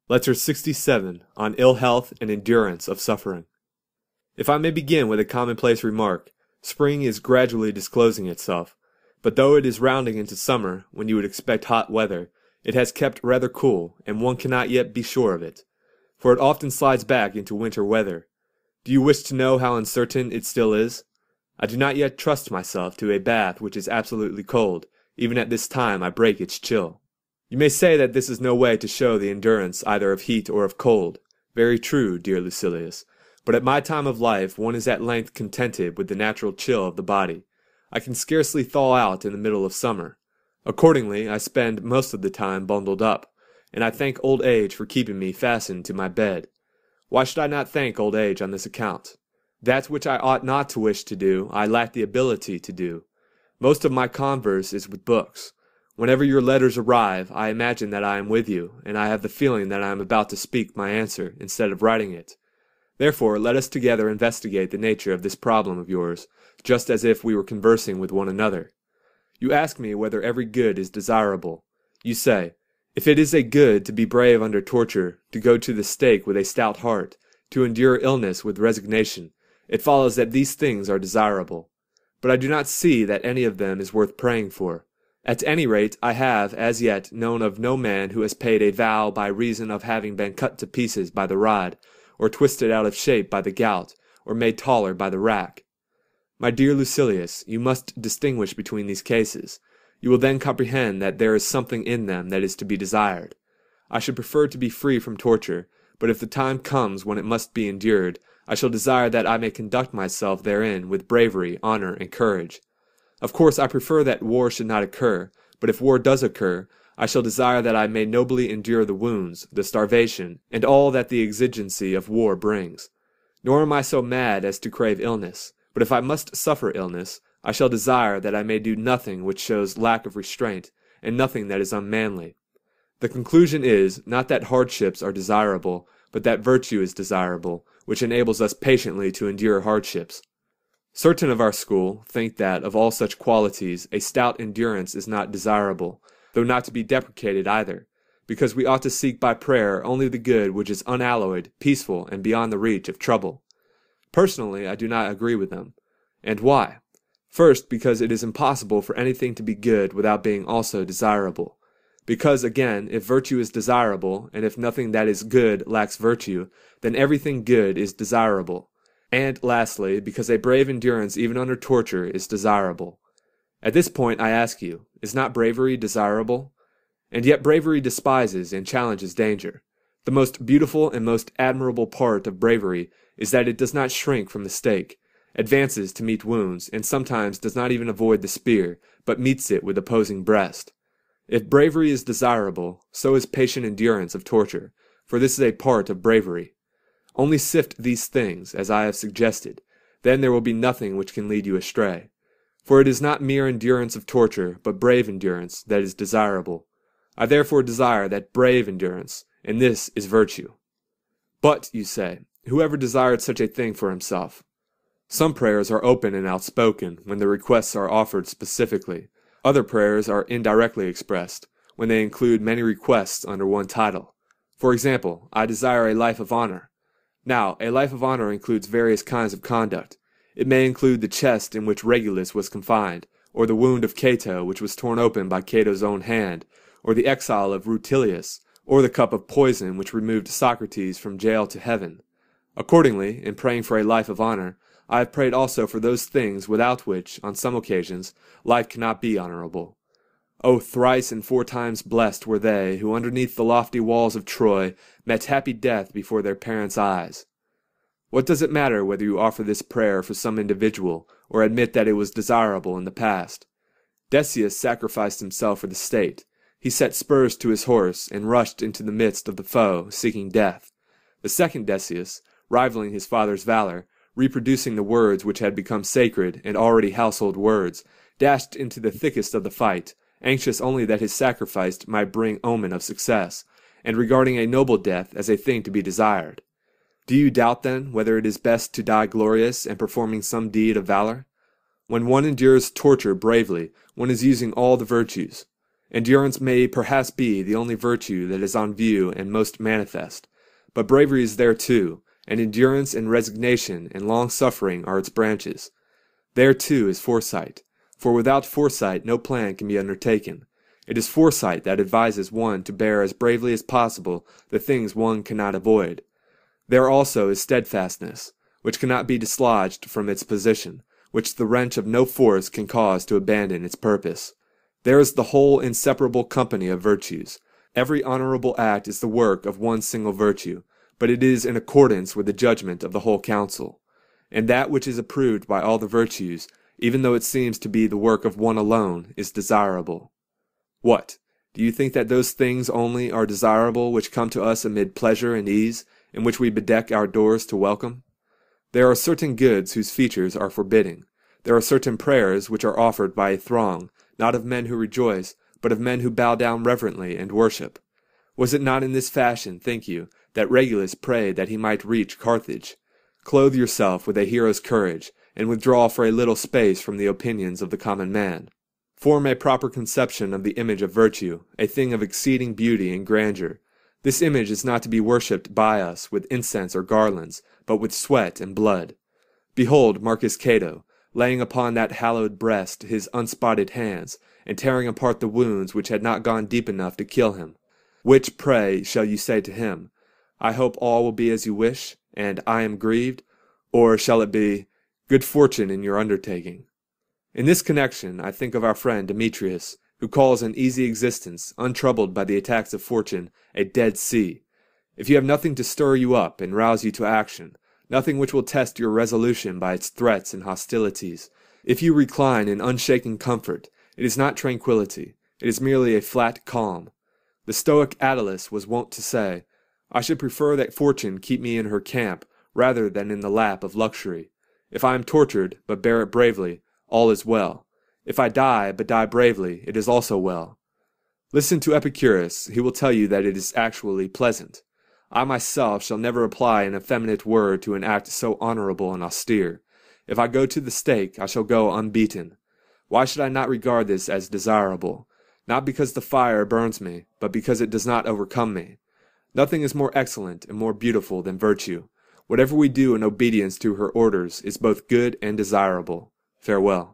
Letter 67 on Ill Health and Endurance of Suffering. If I may begin with a commonplace remark, spring is gradually disclosing itself, but though it is rounding into summer, when you would expect hot weather, it has kept rather cool, and one cannot yet be sure of it, for it often slides back into winter weather. Do you wish to know how uncertain it still is? I do not yet trust myself to a bath which is absolutely cold. Even at this time I break its chill. You may say that this is no way to show the endurance either of heat or of cold. Very true, dear Lucilius. But at my time of life one is at length contented with the natural chill of the body. I can scarcely thaw out in the middle of summer. Accordingly, I spend most of the time bundled up, and I thank old age for keeping me fastened to my bed. Why should I not thank old age on this account? That which I ought not to wish to do, I lack the ability to do. Most of my converse is with books. Whenever your letters arrive, I imagine that I am with you, and I have the feeling that I am about to speak my answer, instead of writing it. Therefore, let us together investigate the nature of this problem of yours, just as if we were conversing with one another. You ask me whether every good is desirable. You say, if it is a good to be brave under torture, to go to the stake with a stout heart, to endure illness with resignation, it follows that these things are desirable. But I do not see that any of them is worth praying for. At any rate, I have, as yet, known of no man who has paid a vow by reason of having been cut to pieces by the rod, or twisted out of shape by the gout, or made taller by the rack. My dear Lucilius, you must distinguish between these cases. You will then comprehend that there is something in them that is to be desired. I should prefer to be free from torture, but if the time comes when it must be endured, I shall desire that I may conduct myself therein with bravery, honor, and courage. Of course, I prefer that war should not occur, but if war does occur, I shall desire that I may nobly endure the wounds, the starvation, and all that the exigency of war brings. Nor am I so mad as to crave illness, but if I must suffer illness, I shall desire that I may do nothing which shows lack of restraint, and nothing that is unmanly. The conclusion is, not that hardships are desirable, but that virtue is desirable, which enables us patiently to endure hardships. Certain of our school think that, of all such qualities, a stout endurance is not desirable, though not to be deprecated either, because we ought to seek by prayer only the good which is unalloyed, peaceful, and beyond the reach of trouble. Personally, I do not agree with them. And why? First, because it is impossible for anything to be good without being also desirable. Because, again, if virtue is desirable, and if nothing that is good lacks virtue, then everything good is desirable. And, lastly, because a brave endurance even under torture is desirable. At this point I ask you, is not bravery desirable? And yet bravery despises and challenges danger. The most beautiful and most admirable part of bravery is that it does not shrink from the stake, advances to meet wounds, and sometimes does not even avoid the spear, but meets it with opposing breast. If bravery is desirable, so is patient endurance of torture, for this is a part of bravery. Only sift these things, as I have suggested, then there will be nothing which can lead you astray. For it is not mere endurance of torture, but brave endurance, that is desirable. I therefore desire that brave endurance, and this is virtue. But, you say, whoever desired such a thing for himself? Some prayers are open and outspoken, when the requests are offered specifically. Other prayers are indirectly expressed, when they include many requests under one title. For example, I desire a life of honor. Now, a life of honor includes various kinds of conduct. It may include the chest in which Regulus was confined, or the wound of Cato which was torn open by Cato's own hand, or the exile of Rutilius, or the cup of poison which removed Socrates from jail to heaven. Accordingly, in praying for a life of honor, I have prayed also for those things without which, on some occasions, life cannot be honorable. O thrice and 4 times blessed were they who underneath the lofty walls of Troy met happy death before their parents' eyes. What does it matter whether you offer this prayer for some individual, or admit that it was desirable in the past? Decius sacrificed himself for the state. He set spurs to his horse, and rushed into the midst of the foe, seeking death. The second Decius, rivaling his father's valor, reproducing the words which had become sacred and already household words, dashed into the thickest of the fight, anxious only that his sacrifice might bring omen of success, and regarding a noble death as a thing to be desired. Do you doubt, then, whether it is best to die glorious and performing some deed of valor? When one endures torture bravely, one is using all the virtues. Endurance may perhaps be the only virtue that is on view and most manifest, but bravery is there too, and endurance and resignation and long-suffering are its branches. There too is foresight, for without foresight no plan can be undertaken. It is foresight that advises one to bear as bravely as possible the things one cannot avoid. There also is steadfastness, which cannot be dislodged from its position, which the wrench of no force can cause to abandon its purpose. There is the whole inseparable company of virtues. Every honorable act is the work of one single virtue, but it is in accordance with the judgment of the whole council. And that which is approved by all the virtues, even though it seems to be the work of one alone, is desirable. What? Do you think that those things only are desirable which come to us amid pleasure and ease, in which we bedeck our doors to welcome? There are certain goods whose features are forbidding. There are certain prayers which are offered by a throng, not of men who rejoice, but of men who bow down reverently and worship. Was it not in this fashion, think you, that Regulus prayed that he might reach Carthage? Clothe yourself with a hero's courage, and withdraw for a little space from the opinions of the common man. Form a proper conception of the image of virtue, a thing of exceeding beauty and grandeur. This image is not to be worshipped by us with incense or garlands, but with sweat and blood. Behold Marcus Cato, laying upon that hallowed breast his unspotted hands, and tearing apart the wounds which had not gone deep enough to kill him. Which, pray, shall you say to him? I hope all will be as you wish, and I am grieved? Or shall it be, good fortune in your undertaking? In this connection I think of our friend Demetrius, who calls an easy existence, untroubled by the attacks of fortune, a dead sea. If you have nothing to stir you up and rouse you to action, nothing which will test your resolution by its threats and hostilities, if you recline in unshaken comfort, it is not tranquillity, it is merely a flat calm. The Stoic Attalus was wont to say, I should prefer that fortune keep me in her camp rather than in the lap of luxury. If I am tortured, but bear it bravely, all is well. If I die, but die bravely, it is also well. Listen to Epictetus, he will tell you that it is actually pleasant. I myself shall never apply an effeminate word to an act so honorable and austere. If I go to the stake, I shall go unbeaten. Why should I not regard this as desirable? Not because the fire burns me, but because it does not overcome me. Nothing is more excellent and more beautiful than virtue. Whatever we do in obedience to her orders is both good and desirable. Farewell.